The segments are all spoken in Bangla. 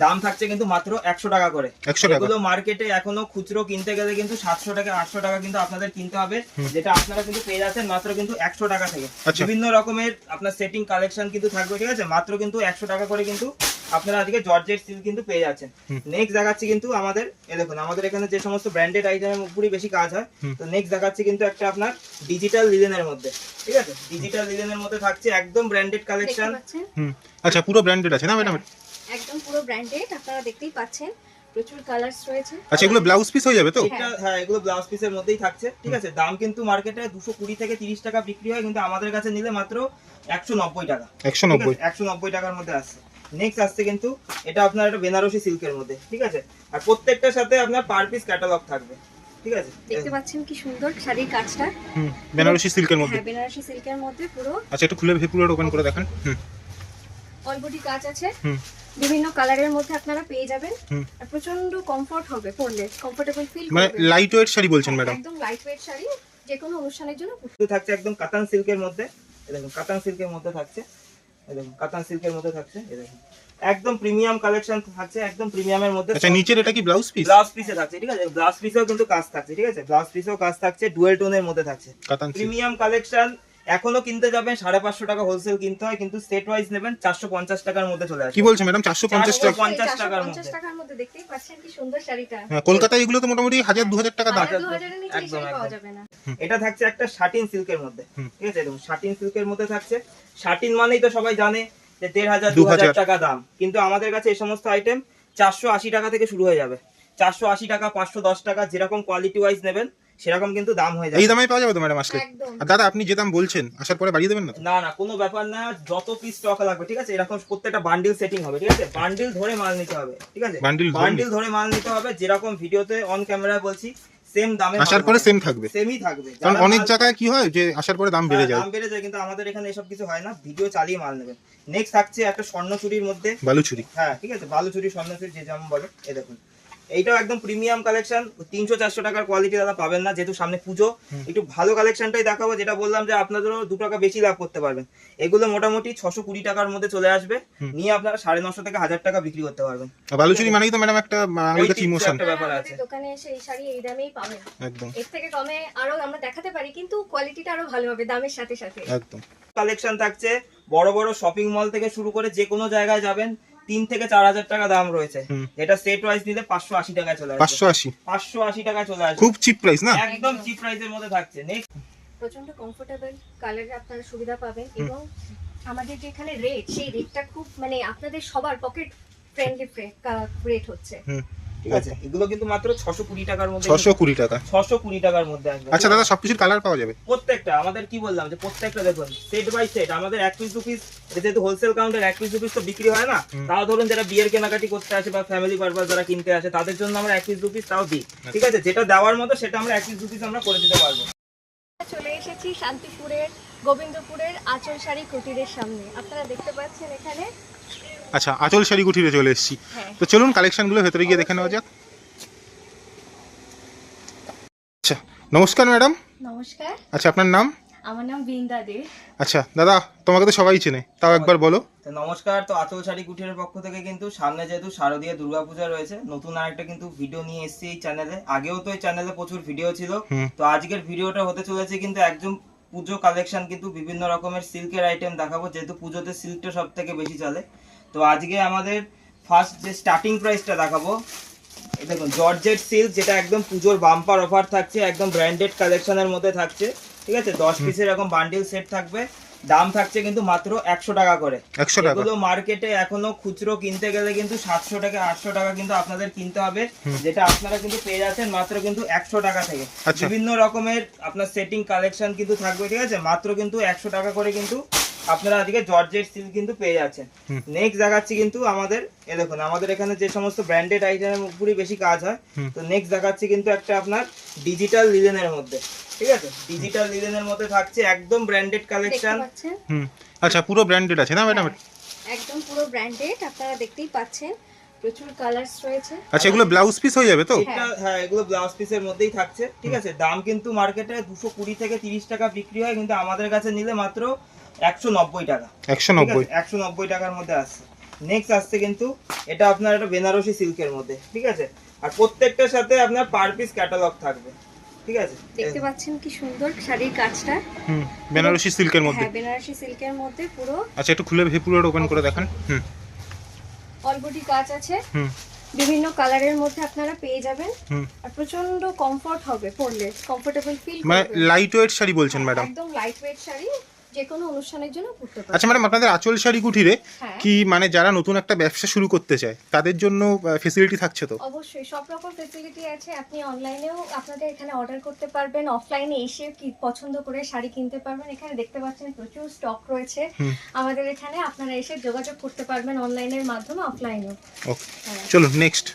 দাম থাকছে কিন্তু মাত্র 100 টাকা করে। এগুলো মার্কেটে এখনো খুচরো কিনতে গেলে কিন্তু 700 টাকা 800 টাকা কিন্তু আপনাদের কিনতে হবে, যেটা আপনারা কিন্তু পেয়ে যাচ্ছেন মাত্র কিন্তু 100 টাকা থেকে। বিভিন্ন রকমের আপনার সেটিং কালেকশন কিন্তু থাকবে, ঠিক আছে, মাত্র কিন্তু 100 টাকা করে কিন্তু আপনারা আজকে জর্জেট সিল্ক কিন্তু পেয়ে যাচ্ছেন। নেক্সট দেখাচ্ছি কিন্তু আমাদের দেখুন, আমাদের এখানে যে সমস্ত ব্র্যান্ডেড আইটেমের উপরই বেশি কাজ হয়, তো নেক্সট দেখাচ্ছি কিন্তু একটা আপনার ডিজিটাল লিনেনের মধ্যে, ঠিক আছে, ডিজিটাল লিনেনের মধ্যে থাকছে একদম ব্র্যান্ডেড কালেকশন। আচ্ছা, পুরো ব্র্যান্ডেড আছে না ম্যাডাম? একদম পুরো ব্র্যান্ডেড, আপনারা দেখতেই পাচ্ছেন প্রচুর কালারস রয়েছে। আচ্ছা, এগুলো ব্লাউজ পিস হয়ে যাবে তো? হ্যাঁ, এগুলো ব্লাউজ পিসের মধ্যেই থাকছে, ঠিক আছে। দাম কিন্তু মার্কেটে 220 থেকে 30 টাকা বিক্রি হয়, কিন্তু আমাদের কাছে নিলে মাত্র 190 টাকা। 190 টাকার মধ্যে আসছে। নেক্সট আসছে কিন্তু এটা আপনার একটা বেনারসি সিল্কের মধ্যে, ঠিক আছে, আর প্রত্যেকটার সাথে আপনার পার পিস ক্যাটালগ থাকবে, ঠিক আছে। দেখতে পাচ্ছেন কি সুন্দর শাড়ির কাজটা, বেনারসি সিল্কের মধ্যে। হ্যাঁ, বেনারসি সিল্কের মধ্যে পুরো। আচ্ছা, একটু খুলে পুরো ওপেন করে দেখান। অল বডি কাজ আছে, বিভিন্ন কালারের মধ্যে আপনারা পেয়ে যাবেন, আর প্রচন্ড কমফর্ট হবে, পরলে কমফোর্টেবল ফিল করবেন। মানে লাইট ওয়েট শাড়ি বলছেন ম্যাডাম? একদম লাইট ওয়েট শাড়ি, যে কোনো অনুষ্ঠানের জন্য থাকছে একদম কাতান সিল্কের মধ্যে। এই দেখুন, কাতান সিল্কের মধ্যে থাকছে, এই দেখুন কাতান সিল্কের মধ্যে থাকছে, এই দেখুন একদম প্রিমিয়াম কালেকশন থাকছে, একদম প্রিমিয়ামের মধ্যে। আচ্ছা, নিচের এটা কি ব্লাউজ পিস? ব্লাউজ পিসে থাকছে, ঠিক আছে, ব্লাউজ পিসেও কিন্তু কাজ থাকছে, ঠিক আছে, ব্লাউজ পিসেও কাজ থাকছে, ডুয়াল টোনের মধ্যে থাকছে, প্রিমিয়াম কালেকশন। এখনো কিনতে যাবেন 550 টাকা হোলসেল কিনতে হয়, কিন্তু সেট ওয়াইজ নেবেন 450 টাকার মধ্যে চলে আসে। কি বলছেন ম্যাডাম? 450 টাকার মধ্যে দেখতেই পাচ্ছেন কি সুন্দর শাড়িটা। হ্যাঁ, কলকাতায় এগুলো তো মোটামুটি 1000-2000 টাকা দাম। 2000 এর নিচে এই শাড়ি পাওয়া যাবে না। এটা থাকছে একটা শাটিন সিল্কের মধ্যে, ঠিক আছে, দেখুন শাটিন সিল্কের মধ্যে থাকছে। শাটিন মানেই তো সবাই জানে যে 1500-2000 টাকা দাম, কিন্তু আমাদের কাছে এই সমস্ত আইটেম 480 টাকা থেকে শুরু হয়ে যাবে। 480 টাকা, 510 টাকা, যেরকম কোয়ালিটি ওয়াইজ নেবেন সেরকম কিন্তু দাম হয়ে যাবে। এই দামে পাওয়া যাবে তো ম্যাডাম আসলে? আর দাদা, আপনি যে দাম বলছেন আসার পরে বাড়িয়ে দেবেন না? না না, কোনো ব্যাপার না, যত পিস স্টক লাগবে, ঠিক আছে, এরকম প্রত্যেকটা বান্ডিল সেটিং হবে, ঠিক আছে, বান্ডিল ধরে মাল নিতে হবে, ঠিক আছে, বান্ডিল ধরে মাল নিতে হবে, যেরকম ভিডিওতে অন ক্যামেরায় বলছি সেম দামে আসার পরে সেম থাকবে, সেমই থাকবে। কারণ অনেক জায়গায় কি হয় যে আসার পরে দাম বেড়ে যায়, কিন্তু আমাদের এখানে এসব কিছু হয় না, ভিডিও চালিয়ে মাল নেবেন। নেক্সট থাকছে একটা স্বর্ণচুরির মধ্যে, বালুচুরি। হ্যাঁ, ঠিক আছে, বালুচুরি, স্বর্ণচুরি যে যেমন বলে। এই দেখুন, এইটাও একদম প্রিমিয়াম কালেকশন, 300-400 টাকার কোয়ালিটি দাদা পাবেন না, যেহেতু সামনে পুজো, একটু ভালো কালেকশনটাই দেখাবো, যেটা বললাম যে আপনাদেরও 2 টাকা বেশি লাভ করতে পারবেন। এগুলো মোটামুটি 620 টাকার মধ্যে চলে আসবে, নিয়ে আপনারা 950 থেকে 1000 টাকা বিক্রি করতে পারবেন। বালুচুরি মানেই তো ম্যাডাম একটা বাঙালির কাছে ইমোশন, একটা ব্যাপার আছে। দোকানে এসে এই শাড়ি এই দামেই পাবেন, একদম এর থেকে কমে আরো আমরা দেখাতে পারি, কিন্তু কোয়ালিটিটা আরো ভালো হবে দামের সাথে সাথে। একদম কালেকশন থাকছে, বড় বড় শপিং মল থেকে শুরু করে যে কোনো জায়গায় যাবেন 3 থেকে 4000 টাকা দাম রয়েছে, এটা সেট ওয়াইজ নিলে 580 টাকায় চলে আসবে। 580 টাকায় চলে আসবে, খুব চিপ প্রাইস না? একদম চিপ প্রাইসের মধ্যে থাকছে। নেক্সট প্রচন্ড কমফোর্টেবল কালারে আপনারা সুবিধা পাবেন, এবং আমাদের যেখানে রেট, সেই রেটটা খুব মানে আপনাদের সবার পকেট ফ্রেন্ডলি রেট হচ্ছে, ঠিক আছে। এগুলো কিন্তু মাত্র 620 টাকার মধ্যে, 620 টাকা, 620 টাকার মধ্যে আসবে। আচ্ছা দাদা, সবকিছুর কালার পাওয়া যাবে? প্রত্যেকটা আমাদের কি বললাম যে প্রত্যেকটা দেখুন সেট বাই সেট, আমাদের 1 পিস 2 পিস, যেহেতু হোলসেল কাউন্টার 1 পিস 2 পিস তো বিক্রি হয় না, তাও ধরুন যারা বিয়ের কেনাকাটি করতে আসে বা ফ্যামিলি পারপাস যারা কিনতে আসে, তাদের জন্য আমরা 1 পিস 2 পিস তাও দিই, ঠিক আছে, যেটা দেওয়ার মতো সেটা আমরা 1 পিস 2 পিস আমরা করে দিতে পারবো। চলে এসেছি শান্তিপুরের গোবিন্দপুরের আঁচল শাড়ি কুটিরের সামনে, আপনারা দেখতে পাচ্ছেন এখানে। আচ্ছা, আঁচল শাড়ি কুটিরে চলে এসেছি, তো চলুন কালেকশনগুলো ভেতরে গিয়ে দেখে নেওয়া যাক। আচ্ছা, নমস্কার ম্যাডাম। নমস্কার। আচ্ছা, আপনার নাম? আমার নাম বৃন্দা দে। আচ্ছা দাদা, তোমাকে তো সবাই চেনে, তাও একবার বলো। তো নমস্কার, তো আঁচল শাড়ি কুটিরের পক্ষ থেকে কিন্তু সামনে যেহেতু শারদীয় দুর্গাপূজা রয়েছে, নতুন আরেকটা কিন্তু ভিডিও নিয়ে এসেছি এই চ্যানেলে। আগেও তো এই চ্যানেলে প্রচুর ভিডিও ছিল, তো আজকের ভিডিওটা হতে চলেছে কিন্তু একদম পুজো কালেকশন, কিন্তু বিভিন্ন রকমের সিল্কের আইটেম দেখাবো, যেহেতু পুজোতে সিল্কটা সব থেকে বেশি চলে। তো আজকে আমাদের ফার্স্ট যে স্টার্টিং প্রাইসটা দেখাবো, এই দেখুন জর্জেট সিল্ক, যেটা একদম পুজোর বাম্পার অফার থাকছে, একদম ব্র্যান্ডেড কালেকশনের মধ্যে থাকছে, ঠিক আছে, 10 পিসের এরকম বান্ডিল সেট থাকবে, দাম থাকছে কিন্তু মাত্র 100 টাকা করে। এগুলো মার্কেটে এখনো খুচরো কিনতে গেলে কিন্তু 700 টাকা 800 টাকা কিন্তু আপনাদের কিনতে হবে, যেটা আপনারা কিন্তু পেয়ে যাচ্ছেন মাত্র কিন্তু 100 টাকা থেকে। বিভিন্ন রকমের আপনার সেটিং কালেকশন কিন্তু থাকবে, ঠিক আছে, মাত্র কিন্তু 100 টাকা করে কিন্তু আপনারা আজকে জর্জেট সিল্ক কিন্তু পেয়ে যাচ্ছেন। নেক্সট দেখাচ্ছি কিন্তু আমাদের দেখুন, আমাদের এখানে যে সমস্ত ব্র্যান্ডেড আইটেমের উপরই বেশি কাজ হয়, তো নেক্সট দেখাচ্ছি কিন্তু একটা আপনার ডিজিটাল লিনেনের মধ্যে, ঠিক আছে, ডিজিটাল লিনেনের মধ্যে থাকছে একদম ব্র্যান্ডেড কালেকশন। আচ্ছা, পুরো ব্র্যান্ডেড আছে না ম্যাডাম? একদম পুরো ব্র্যান্ডেড, আপনারা দেখতেই পাচ্ছেন প্রচুর কালারস রয়েছে। আচ্ছা, এগুলো ব্লাউজ পিস হয়ে যাবে তো? হ্যাঁ, এগুলো ব্লাউজ পিসের মধ্যেই থাকছে, ঠিক আছে। দাম কিন্তু মার্কেটে 220 থেকে 30 টাকা বিক্রি হয়, কিন্তু আমাদের কাছে নিলে মাত্র 190 টাকা, 190 টাকার মধ্যে আসছে। নেক্সট আসছে কিন্তু এটা আপনার একটা বেনারসি সিল্কের মধ্যে, ঠিক আছে, আর প্রত্যেকটার সাথে আপনার পার পিস ক্যাটালগ থাকবে, ঠিক আছে। দেখতে পাচ্ছেন কি সুন্দর শাড়ির কাজটা। বেনারসি সিল্কের মধ্যে। হ্যাঁ, বেনারসি সিল্কের মধ্যে পুরো। আচ্ছা, একটু খুলে পুরো ওপেন করে দেখান। অল বডি কাজ আছে, বিভিন্ন কালারের মধ্যে আপনারা পেয়ে যাবেন, আর প্রচন্ড কমফর্ট হবে পরলে, কমফোর্টেবল ফিল মানে করবেন। লাইট ওয়েট শাড়ি বলছেন ম্যাডাম? একদম লাইট ওয়েট শাড়ি, যে কোনো অনুষ্ঠানের জন্য পরতে পারেন। আচ্ছা ম্যাডাম, আপনাদের আঁচল শাড়ি কুঠিরে হ্যাঁ। কি মানে যারা নতুন একটা ব্যবসা শুরু করতে চায় তাদের জন্য ফেসিলিটি থাকছে তো? অবশ্যই সব রকম ফেসিলিটি আছে। আপনি অনলাইনেও আপনাদের এখানে অর্ডার করতে পারবেন, অফলাইনে এসে কি পছন্দ করে শাড়ি কিনতে পারবেন। এখানে দেখতে পাচ্ছেন প্রচুর স্টক রয়েছে আমাদের এখানে, আপনারা এসে যোগাযোগ করতে পারবেন অনলাইনের মাধ্যমে, অফলাইনেও। ওকে, চলো নেক্সট।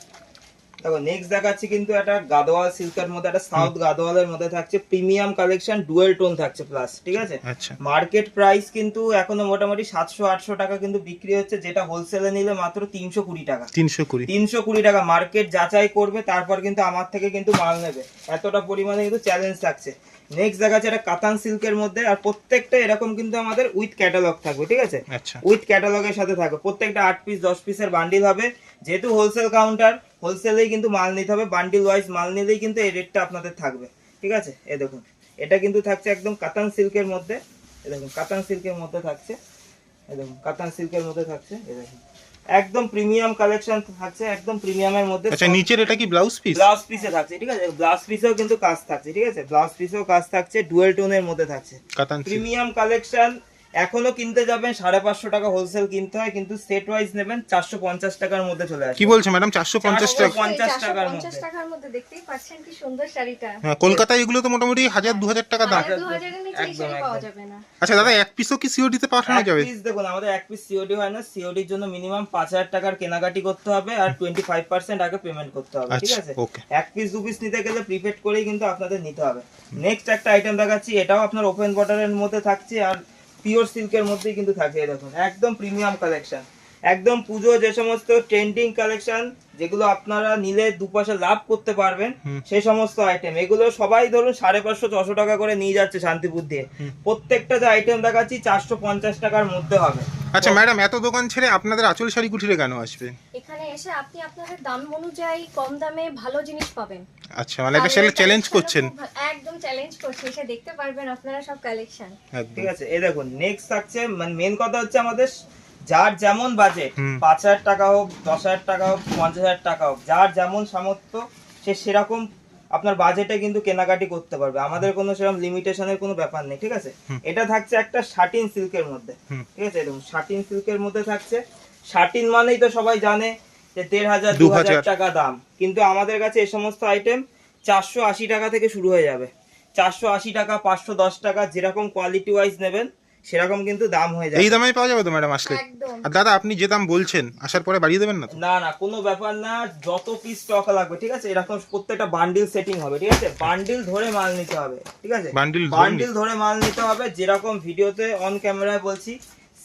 দেখো নেক্সট দেখাচ্ছি কিন্তু একটা গাদোয়াল সিল্কের মধ্যে, একটা সাউথ গাদোয়ালের মধ্যে থাকছে প্রিমিয়াম কালেকশন, ডুয়েল টোন থাকছে প্লাস, ঠিক আছে। আচ্ছা, মার্কেট প্রাইস কিন্তু এখনো মোটামুটি 700-800 টাকা কিন্তু বিক্রি হচ্ছে, যেটা হোলসেলে নিলে মাত্র 320 টাকা। 320 টাকা মার্কেট যাচাই করবে, তারপর কিন্তু আমার থেকে কিন্তু মাল নেবে, এতটা পরিমাণে কিন্তু চ্যালেঞ্জ থাকছে। নেক্সট দেখাচ্ছে একটা কাতান সিল্কের মধ্যে, আর প্রত্যেকটা এরকম কিন্তু আমাদের উইথ ক্যাটালগ থাকবে, ঠিক আছে, আচ্ছা, উইথ ক্যাটালগের সাথে থাকবে। প্রত্যেকটা 8 পিস 10 পিসের বান্ডিল হবে, যেহেতু হোলসেল কাউন্টার, হোলসেলেই কিন্তু মাল নিতে হবে, বান্ডিল ওয়াইজ মাল নিলেই কিন্তু এই রেটটা আপনাদের থাকবে, ঠিক আছে। এই দেখুন এটা কিন্তু থাকছে একদম কাতান সিল্কের মধ্যে, এই দেখুন কাতান সিল্কের মধ্যে থাকছে, এই দেখুন কাতান সিল্কের মধ্যে থাকছে, এই দেখুন একদম প্রিমিয়াম কালেকশন থাকছে, একদম প্রিমিয়ামের মধ্যে। আচ্ছা, নিচের এটা কি ব্লাউজ পিস? ব্লাউজ পিসে থাকছে, ঠিক আছে, ব্লাউজ পিসেও কিন্তু কাজ থাকছে, ঠিক আছে, ব্লাউজ পিসেও কাজ থাকছে, ডুয়েল টোনের মধ্যে থাকছে, কাতান প্রিমিয়াম কালেকশন। এখনো কিনতে যাবেন 550 টাকা হোলসেল কিনতে হয়, কিন্তু সেট ওয়াইজ নেবেন 450 টাকার মধ্যে চলে আসে। কি বলছে ম্যাডাম? 450 টাকা? 450 টাকার 450 টাকার মধ্যে দেখতেই পাচ্ছেন কি সুন্দর শাড়িটা। হ্যাঁ, কলকাতায় এগুলো তো মোটামুটি 1000-2000 টাকা দাম। 2000 এর নিচে এই শাড়ি পাওয়া যাবে না। আচ্ছা দাদা, এক পিসও কি সিওডি তে পাঠানো এক যাবে? পিস দেখুন, আমাদের এক পিস সিওডি হয় না, সিওডির জন্য মিনিমাম 5000 টাকার কেনাকাটি করতে হবে, আর 25% আগে পেমেন্ট করতে হবে, ঠিক আচ্ছা, আছে। ওকে। এক পিস দু পিস নিতে গেলে প্রিপেড করেই কিন্তু আপনাদের নিতে হবে। নেক্সট একটা আইটেম দেখাচ্ছি, এটাও আপনার ওপেন বর্ডারের মধ্যে থাকছে, আর পিওর সিল্কের মধ্যেই কিন্তু থাকে। দেখুন একদম প্রিমিয়াম কালেকশন, একদম পুজো যে সমস্ত ট্রেন্ডিং কালেকশন, যেগুলো আপনারা নিলে 2 পয়সা লাভ করতে পারবেন, সেই সমস্ত আইটেম। এগুলো সবাই ধরুন 550-600 টাকা করে নিয়ে যাচ্ছে শান্তিপুর দিয়ে। প্রত্যেকটা যে আইটেম দেখাচ্ছি 450 টাকার মধ্যে হবে। আচ্ছা ম্যাডাম, এত দোকান ছেড়ে আপনাদের আঁচল শাড়ি কুঠিরে কেন আসবে? এখানে এসে আপনি আপনাদের দাম অনুযায়ী কম দামে ভালো জিনিস পাবেন। আচ্ছা, মানে এটা সেটা চ্যালেঞ্জ করছেন? একদম চ্যালেঞ্জ করছি, এসে দেখতে পারবেন আপনারা সব কালেকশন, ঠিক আছে। এই দেখুন নেক্সট থাকছে, মানে মেন কথা হচ্ছে আমাদের যার যেমন বাজেট, 5000 টাকা হোক, 10000 টাকা হোক, 50000 টাকা হোক, যার যেমন সামর্থ্য সে সেরকম আপনার বাজেটে কিন্তু কেনাকাটি করতে পারবে, আমাদের কোনো সেরকম লিমিটেশনের কোনো ব্যাপার নেই, ঠিক আছে। এটা থাকছে একটা শাটিন সিল্কের মধ্যে, ঠিক আছে, দেখুন শাটিন সিল্কের মধ্যে থাকছে। শাটিন মানেই তো সবাই জানে যে 1500-2000 টাকা দাম, কিন্তু আমাদের কাছে এই সমস্ত আইটেম 480 টাকা থেকে শুরু হয়ে যাবে। 480 টাকা, 510 টাকা, যেরকম কোয়ালিটি ওয়াইজ নেবেন সেরকম কিন্তু দাম হয়ে যাবে। এই দামেই পাওয়া যাবে তো ম্যাডাম আসলে? একদম। আর দাদা, আপনি যে দাম বলছেন আসার পরে বাড়িয়ে দেবেন না তো? না না, কোনো ব্যাপার না, যত পিস স্টক লাগবে, ঠিক আছে, এরকম প্রত্যেকটা বান্ডিল সেটিং হবে, ঠিক আছে, বান্ডিল ধরে মাল নিতে হবে, ঠিক আছে, বান্ডিল ধরে মাল নিতে হবে, যেরকম ভিডিওতে অন ক্যামেরায় বলছি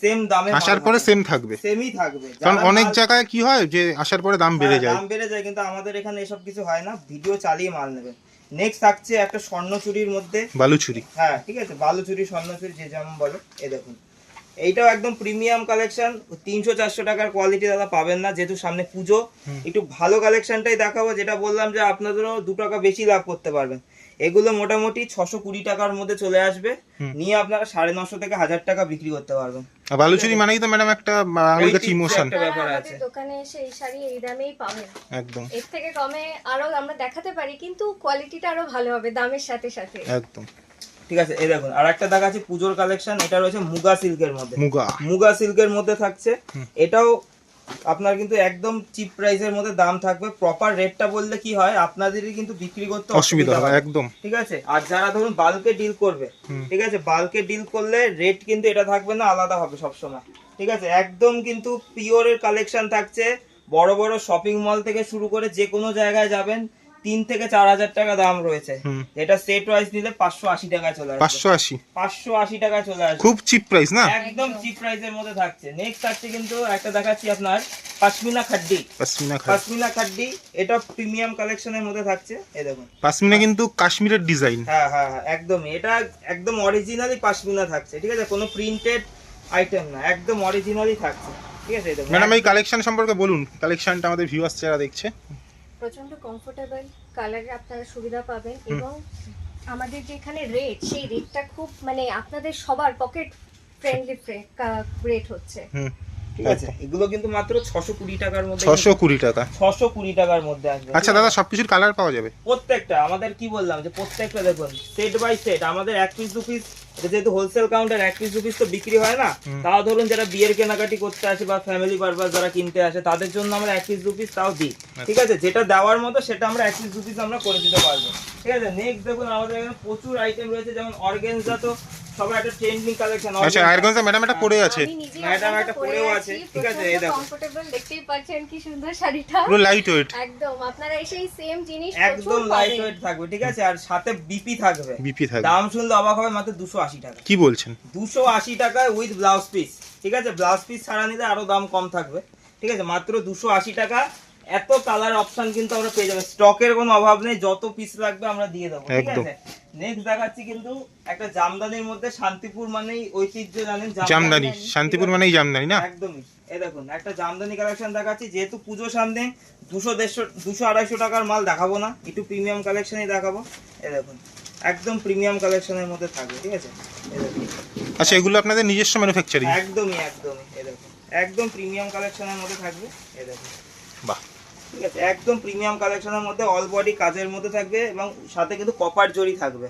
সেম দামে আসার পরে সেম থাকবে, সেমই থাকবে। কারণ অনেক জায়গায় কি হয় যে আসার পরে দাম বেড়ে যায়। দাম বেড়ে যায়, কিন্তু আমাদের এখানে এসব কিছু হয় না, ভিডিও চালিয়ে মাল নেবেন। নেক্সট থাকছে একটা স্বর্ণচুরির মধ্যে, বালুচুরি। হ্যাঁ ঠিক আছে, বালুচুরি, স্বর্ণচুরি যে যেমন বলো। এই দেখুন এইটাও একদম প্রিমিয়াম কালেকশন, 300-400 টাকার কোয়ালিটি দাদা পাবেন না, যেহেতু সামনে পুজো, একটু ভালো কালেকশনটাই দেখাবো, যেটা বললাম যে আপনাদেরও 2 টাকা বেশি লাভ করতে পারবেন। এগুলো মোটামুটি 620 টাকার মধ্যে চলে আসবে, নিয়ে আপনারা 950 থেকে 1000 টাকা বিক্রি করতে পারবেন। আর বালুচুরি মানেই তো ম্যাডাম একটা বাঙালির কাছে ইমোশন। ব্যাপার আছে, দোকানে এসে এই শাড়ি এই দামেই পাবেন, একদম। এর থেকে কমে আরো আমরা দেখাতে পারি, কিন্তু কোয়ালিটিটা আরো ভালো হবে দামের সাথে সাথে, একদম। ঠিক আছে। এই দেখুন আরেকটা দেখাচ্ছি পুজোর কালেকশন, এটা রয়েছে মুগা সিল্কের মধ্যে, মুগা সিল্কের মধ্যে থাকছে। এটাও আপনার কিন্তু একদম চিপ প্রাইসের মধ্যে দাম থাকবে। প্রপার রেটটা বললে কি হয়, আপনাদেরই কিন্তু বিক্রি করতে অসুবিধা হবে একদম, ঠিক আছে। আর যারা ধরুন বাল্কে ডিল করবে, ঠিক আছে, বাল্কে ডিল করলে রেট কিন্তু এটা থাকবে না, আলাদা হবে সব সময়, ঠিক আছে। একদম কিন্তু পিওরের কালেকশন থাকছে, বড় বড় শপিং মল থেকে শুরু করে যে কোনো জায়গায় যাবেন 3 থেকে 4000 টাকা দাম রয়েছে। এটা সেট ওয়াইজ নিলে 580 টাকা চলে আসবে। 580 টাকা চলে আসবে, খুব চিপ প্রাইস না, একদম চিপ প্রাইসের মধ্যে থাকছে। নেক্সট থাকছে কিন্তু একটা দেখাচ্ছি আপনার পশমিনা খাড্ডি, পশমিনা খাড্ডি, এটা প্রিমিয়াম কালেকশনের মধ্যে থাকছে। এই দেখুন পশমিনা কিন্তু কাশ্মীরের ডিজাইন, হ্যাঁ হ্যাঁ হ্যাঁ একদমই, এটা একদম অরিজিনালি পশমিনা থাকছে, ঠিক আছে, কোনো প্রিন্টেড আইটেম না, একদম অরিজিনালি থাকছে। ঠিক আছে। এই দেখুন ম্যাডাম এই কালেকশন সম্পর্কে বলুন, কালেকশনটা আমাদের ভিউয়ার্স যারা দেখছে। প্রচন্ড কমফোর্টেবল কালারে আপনারা সুবিধা পাবেন এবং আমাদের যে এখানে রেট, সেই রেটটা খুব মানে আপনাদের সবার পকেট ফ্রেন্ডলি রেট হচ্ছে। ঠিক আছে, এগুলো কিন্তু মাত্র 620 টাকার মধ্যে, 620 টাকা, 620 টাকার মধ্যে আসবে। আচ্ছা দাদা সবকিছুর কালার পাওয়া যাবে? প্রত্যেকটা আমাদের কি বললাম যে প্রত্যেকটা দেখুন সেট বাই সেট আমাদের 1 পিস 2 পিস, এটা যেহেতু হোলসেল কাউন্টার 1 পিস 2 পিস তো বিক্রি হয় না, তাও ধরুন যারা বিয়ের কেনাকাটি করতে আসে বা ফ্যামিলি পারপাস যারা কিনতে আসে তাদের জন্য আমরা 1 পিস 2 পিস তাও দিই। ঠিক আছে, যেটা দেওয়ার মতো সেটা আমরা 1 পিস 2 পিস আমরা করে দিতে পারবো। ঠিক আছে, নেক্সট দেখুন আমাদের এখানে প্রচুর আইটেম রয়েছে, যেমন অর্গানজা তো সবার একটা ট্রেন্ডিং কালেকশন। আচ্ছা অর্গানজা ম্যাডাম এটা পরে আছে, আমি নিজে ম্যাডাম একটা পরেও আছে। ঠিক আছে, এই দেখো কমফোর্টেবল, দেখতেই পাচ্ছেন কি সুন্দর শাড়িটা, পুরো লাইট ওয়েট একদম আপনারা এসে সেম জিনিস একদম লাইট ওয়েট থাকবে। ঠিক আছে, আর সাথে বিপি থাকবে। বিপি থাকবে, দাম শুনলে অবাক হবে, মাত্র 280 টাকা। কি বলছেন? 280 টাকায় উইথ ব্লাউজ পিস। ঠিক আছে, ব্লাউজ পিস ছাড়া নিলে আরো দাম কম থাকবে। ঠিক আছে, মাত্র 280 টাকা। এত কালার অপশন কিন্তু আমরা পেয়ে যাবো, স্টকের কোনো অভাব নেই, যত পিস লাগবে আমরা দিয়ে দেবো। ঠিক আছে, নেক্সট দেখাচ্ছি কিন্তু একটা জামদানির মধ্যে, শান্তিপুর মানেই ঐতিহ্য জানেন, জামদানি, শান্তিপুর মানেই জামদানি না? একদমই। এই দেখুন একটা জামদানি কালেকশন দেখাচ্ছি, যেহেতু পুজো সামনে 200-150-200-250 টাকার মাল দেখাবো না, একটু প্রিমিয়াম কালেকশনই দেখাবো। এই দেখুন একদম প্রিমিয়াম কালেকশনের মধ্যে থাকবে। ঠিক আছে, এই দেখুন। আচ্ছা এগুলো আপনাদের নিজস্ব ম্যানুফ্যাকচারিং? একদমই একদমই, এই দেখুন একদম প্রিমিয়াম কালেকশনের মধ্যে থাকবে। এই দেখুন, বাহ, ঠিক আছে, একদম প্রিমিয়াম কালেকশনের মধ্যে অল বডি কাজের মধ্যে থাকবে এবং সাথে কিন্তু কপার জরি থাকবে।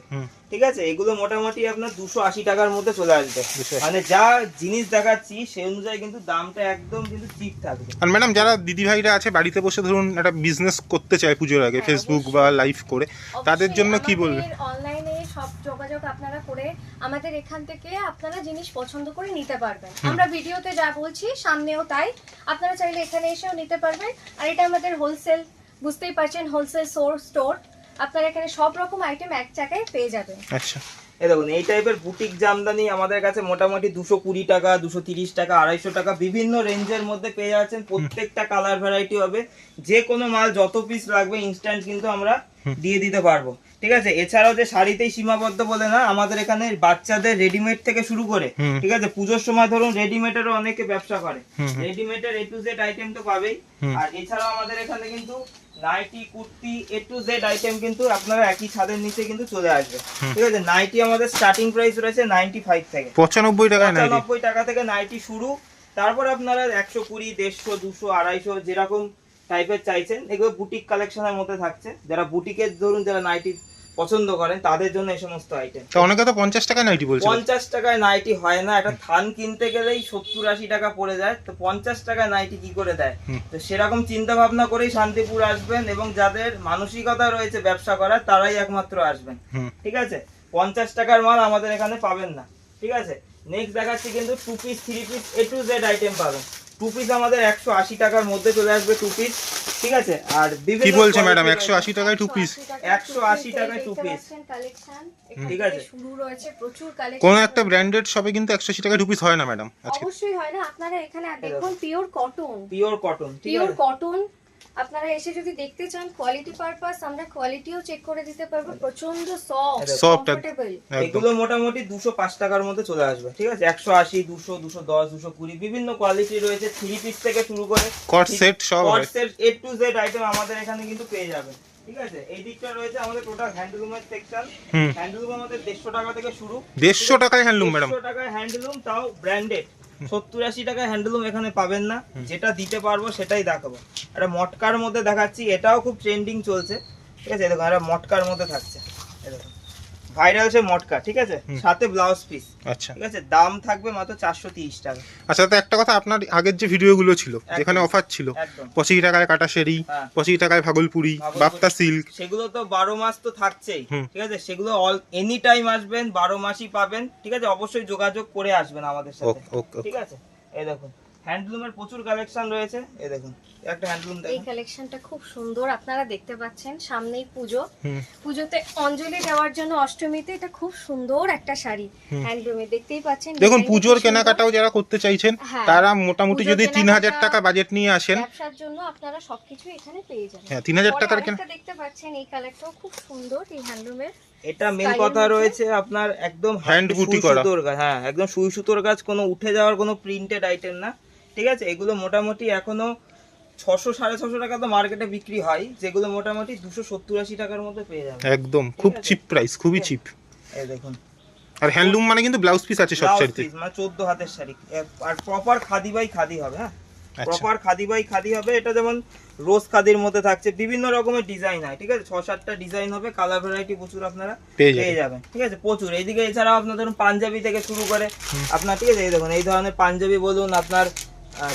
ঠিক আছে, এগুলো মোটামুটি আপনার 280 টাকার মধ্যে চলে আসবে। মানে যা জিনিস দেখাচ্ছি সেই অনুযায়ী কিন্তু দামটা একদম কিন্তু চিপ থাকবে। আর ম্যাডাম যারা দিদি ভাইরা আছে বাড়িতে বসে ধরুন একটা বিজনেস করতে চায় পুজোর আগে, ফেসবুক বা লাইভ করে, তাদের জন্য কি বলবেন? অনলাইনে সব যোগাযোগ আপনারা করে আমাদের এখান থেকে আপনারা জিনিস পছন্দ করে নিতে পারবেন। আমরা ভিডিওতে যা বলছি সামনেও তাই, আপনারা চাইলে এখানে এসেও নিতে পারবেন। আর এটা আমাদের হোলসেল, বুঝতেই পারছেন হোলসেল স্টোর, আপনারা এখানে সব রকম আইটেম এক জায়গায় পেয়ে যাবেন। আচ্ছা এই দেখুন এই টাইপের বুটিক জামদানি আমাদের কাছে মোটামুটি 220 টাকা, 230 টাকা, 250 টাকা বিভিন্ন রেঞ্জের মধ্যে পেয়ে যাচ্ছেন। প্রত্যেকটা কালার ভ্যারাইটি হবে, যে কোনো মাল যত পিস লাগবে ইনস্ট্যান্ট কিন্তু আমরা দিয়ে দিতে পারবো। ঠিক আছে, এছাড়াও যে শাড়িতেই সীমাবদ্ধ বলে না, আমাদের এখানে বাচ্চাদের রেডিমেড থেকে শুরু করে, ঠিক আছে, পুজোর সময় ধরুন রেডিমেডেরও অনেকে ব্যবসা করে, রেডিমেডের A to Z আইটেম তো পাবেই। আর এছাড়াও আমাদের এখানে কিন্তু nightie, kurti A to Z item কিন্তু আপনারা একই ছাদের নিচে কিন্তু চলে আসবে। ঠিক আছে, নাইটি আমাদের স্টার্টিং প্রাইস রয়েছে 95 থেকে 95 টাকায় নাইটি, 95 টাকা থেকে নাইটি শুরু। তারপর আপনারা 120, 150, 200, 250 যেরকম টাইপের চাইছেন, এগুলো বুটিক কালেকশনের মধ্যে থাকছে। যারা বুটিকের ধরুন যারা নাইটি পছন্দ করেন তাদের জন্য এই সমস্ত আইটেম। তো অনেকে তো 50 টাকায় নাইটি বলছে। 50 টাকায় নাইটি হয় না, একটা থান কিনতে গেলেই 70-80 টাকা পড়ে যায়, তো 50 টাকায় নাইটি কি করে দেয়? তো সেরকম চিন্তা ভাবনা করেই শান্তিপুর আসবেন, এবং যাদের মানসিকতা রয়েছে ব্যবসা করার তারাই একমাত্র আসবেন। ঠিক আছে, 50 টাকার মাল আমাদের এখানে পাবেন না। ঠিক আছে, নেক্সট দেখাচ্ছি কিন্তু 2 piece 3 piece A to Z item পাবেন। 2 পিস আমাদের 180 টাকার মধ্যে চলে আসবে 2 পিস। ঠিক আছে, আর কি বলছে ম্যাডাম 180 টাকায় 2 পিস? 180 টাকায় 2 পিস। কালেকশন ঠিক আছে, শুরু রয়েছে প্রচুর কালেকশন। কোন একটা ব্র্যান্ডেড শপে কিন্তু 180 টাকায় 2 পিস হয় না ম্যাডাম আজকে? অবশ্যই হয় না, আপনারা এখানে দেখুন পিওর কটন, পিওর কটন। ঠিক পিওর আছে, কটন। আপনারা এসে যদি দেখতে চান কোয়ালিটি পারপাস, আমরা কোয়ালিটিও চেক করে দিতে পারবো। প্রচন্ড সফট, কমফোর্টেবল। এগুলো মোটামুটি 205 টাকার মধ্যে চলে আসবে। ঠিক আছে, 180, 200, 210, 220 বিভিন্ন কোয়ালিটি রয়েছে, 3 পিস থেকে শুরু করে কট সেট সব cot set A to Z item আমাদের এখানে কিন্তু পেয়ে যাবেন। ঠিক আছে, এই দিকটা রয়েছে আমাদের টোটাল হ্যান্ডলুমের সেকশন। হ্যান্ডলুম আমাদের 150 টাকা থেকে শুরু। 150 টাকায় হ্যান্ডলুম ম্যাডাম? 150 টাকায় হ্যান্ডলুম, তাও ব্র্যান্ডেড। 70-80 টাকায় হ্যান্ডলুম এখানে পাবেন না, যেটা দিতে পারবো সেটাই দেখাবো। একটা মটকার মধ্যে দেখাচ্ছি, এটাও খুব ট্রেন্ডিং চলছে। ঠিক আছে, দেখুন একটা মটকার মধ্যে থাকছে, এই দেখুন ভাইরাল সে মটকা। ঠিক আছে, সাথে ব্লাউজ পিস। আচ্ছা ঠিক আছে, দাম থাকবে মাত্র 430 টাকা। আচ্ছা তো একটা কথা, আপনার আগের যে ভিডিওগুলো ছিল যেখানে অফার ছিল, একদম 25 টাকায় কাটা শেরি, 25 টাকায় ভাগলপুরি, বাপ্তা সিল্ক, সেগুলো তো 12 মাস তো থাকছেই। ঠিক আছে, সেগুলো অল এনি টাইম আসবেন, 12 মাসই পাবেন। ঠিক আছে, অবশ্যই যোগাযোগ করে আসবেন আমাদের সাথে। ঠিক আছে, এই দেখুন হ্যান্ডলুমের প্রচুর কালেকশন রয়েছে। এই দেখুন একটা হ্যান্ডলুম দেখুন, এই কালেকশনটা খুব সুন্দর। আপনারা দেখতে পাচ্ছেন সামনেই পুজো, পুজোতে অঞ্জলি দেওয়ার জন্য অষ্টমীতে এটা খুব সুন্দর একটা শাড়ি হ্যান্ডলুমে, দেখতেই পাচ্ছেন। দেখুন পুজোর কেনাকাটাও যারা করতে চাইছেন তারা মোটামুটি যদি 3000 টাকা বাজেট নিয়ে আসেন, ব্যবসার জন্য আপনারা সবকিছু এখানে পেয়ে যাবেন। হ্যাঁ 3000 টাকার কেনা দেখতে পাচ্ছেন, এই কালারটাও খুব সুন্দর এই হ্যান্ডলুমের। এটা মেন কথা রয়েছে আপনার একদম হ্যান্ড বুটি করা। হ্যাঁ একদম সুই সুতোর কাজ, কোনো উঠে যাওয়ার কোনো প্রিন্টেড আইটেম না। ঠিক আছে, এগুলো মোটামুটি এখনো 600-650 টাকা তো মার্কেটে বিক্রি হয়, যেগুলো মোটামুটি 270-80 টাকার মধ্যে পেয়ে যাবে একদম খুব চিপ প্রাইস, খুবই চিপ। এই দেখুন, আর হ্যান্ডলুম মানে কিন্তু ব্লাউজ পিস আছে সব ব্লাউজ শাড়িতে। পিস মানে 14 হাতের শাড়ি, আর প্রপার খাদি বাই খাদি হবে। হ্যাঁ, আচ্ছা। প্রপার খাদি বাই খাদি হবে। এটা যেমন রোজ খাদির মধ্যে থাকছে, বিভিন্ন রকমের ডিজাইন হয়, ঠিক আছে, 6-7টা ডিজাইন হবে, কালার ভ্যারাইটি প্রচুর আপনারা পেয়ে যাবেন, ঠিক আছে, প্রচুর। এইদিকে এছাড়াও আপনার ধরুন পাঞ্জাবি থেকে শুরু করে আপনার, ঠিক আছে, এই দেখুন এই ধরনের পাঞ্জাবি বলুন, আপনার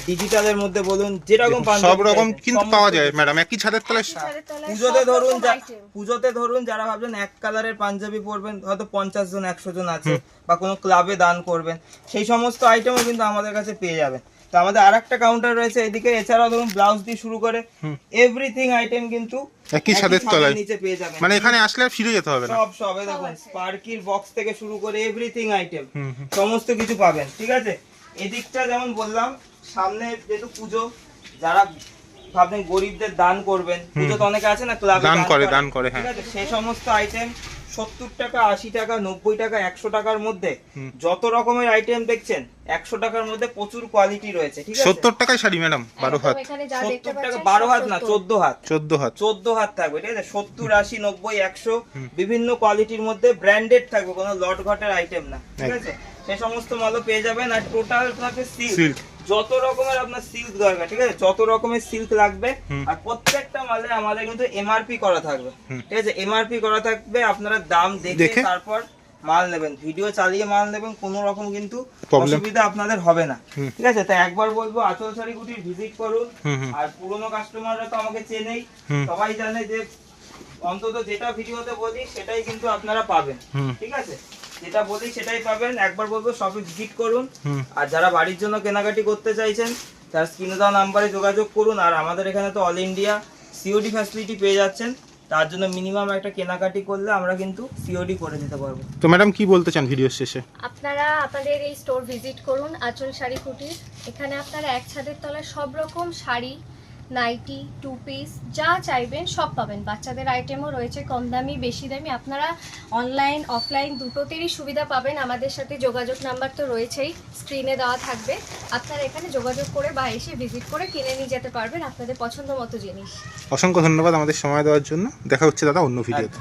ডিজিটালের মধ্যে বলুন, যেরকম সব রকম কিন্তু পাওয়া যায় ম্যাডাম একই ছাদের তলায়। পুজোতে ধরুন যারা ভাবছেন এক কালারের পাঞ্জাবি পরবেন, হয়তো 50 জন 100 জন আছে, বা কোনো ক্লাবে দান করবেন, সেই সমস্ত আইটেমও কিন্তু আমাদের কাছে পেয়ে যাবেন। তো আমাদের আরেকটা কাউন্টার রয়েছে এদিকে। এছাড়াও ধরুন ব্লাউজ দিয়ে শুরু করে এভরিথিং আইটেম কিন্তু একই ছাদের তলায় নিচে পেয়ে যাবেন, মানে এখানে আসলে আর ফিরে যেতে হবে না। সব এই দেখুন স্পার্কির বক্স থেকে শুরু করে এভরিথিং আইটেম সমস্ত কিছু পাবেন, ঠিক আছে। এদিকটা যেমন বললাম, সামনে যেহেতু পুজো, যারা ভাবছেন গরিবদের দান করবেন, পুজো তো অনেকে আছে না ক্লাবে দান করে, ঠিক আছে, সেই সমস্ত আইটেম 70 টাকা, 80 টাকা, 90 টাকা, 100 টাকার মধ্যে যত রকমের আইটেম দেখছেন 100 টাকার মধ্যে প্রচুর কোয়ালিটি রয়েছে, ঠিক আছে। 70 টাকায় শাড়ি ম্যাডাম 12 হাত। 70 টাকা 12 হাত না, 14 হাত, 14 হাত থাকবে, ঠিক আছে। 70, 80, 90, 100 বিভিন্ন কোয়ালিটির মধ্যে ব্র্যান্ডেড থাকবে, কোনো লট ঘটের আইটেম না, ঠিক আছে। সেই সমস্ত মালও পেয়ে যাবেন। আর টোটাল থাকবে সিল্ক, যত রকমের আপনার সিল্ক দরকার, ঠিক আছে, যত রকমের সিল্ক লাগবে। আর প্রত্যেকটা মালে আমাদের কিন্তু এমআরপি করা থাকবে, ঠিক আছে, এমআরপি করা থাকবে। আপনারা দাম দেখে তারপর মাল নেবেন, ভিডিও চালিয়ে মাল নেবেন, কোনো রকম কিন্তু অসুবিধা আপনাদের হবে না, ঠিক আছে। তাই একবার বলবো আঁচল শাড়ি কুটির ভিজিট করুন। আর পুরনো কাস্টমাররা তো আমাকে চেনেই, সবাই জানে যে অন্তত যেটা ভিডিওতে বলি সেটাই কিন্তু আপনারা পাবেন, ঠিক আছে, যেটা বলি সেটাই পাবেন। একবার বলবো শপে ভিজিট করুন। আর যারা বাড়ির জন্য কেনাকাটি করতে চাইছেন, তার স্ক্রিনে দেওয়া নাম্বারে যোগাযোগ করুন। আর আমাদের এখানে তো অল ইন্ডিয়া সিওডি ফ্যাসিলিটি পেয়ে যাচ্ছেন, তার জন্য মিনিমাম একটা কেনাকাটি করলে আমরা কিন্তু সিওডি করে দিতে পারবো। তো ম্যাডাম কি বলতে চান ভিডিওর শেষে? আপনারা আপনাদের এই স্টোর ভিজিট করুন, আঁচল শাড়ি কুটির। এখানে আপনারা এক ছাদের তলায় সব রকম শাড়ি, নাইটি, 2 পিস যা চাইবেন সব পাবেন। বাচ্চাদের আইটেমও রয়েছে, কম দামি বেশি দামি। আপনারা অনলাইন অফলাইন দুটোতেরই সুবিধা পাবেন। আমাদের সাথে যোগাযোগ নাম্বার তো রয়েছেই, স্ক্রিনে দেওয়া থাকবে। আপনারা এখানে যোগাযোগ করে বা এসে ভিজিট করে কিনে নিয়ে যেতে পারবেন আপনাদের পছন্দ মতো জিনিস। অসংখ্য ধন্যবাদ আমাদের সময় দেওয়ার জন্য। দেখা হচ্ছে দাদা অন্য ভিডিওতে।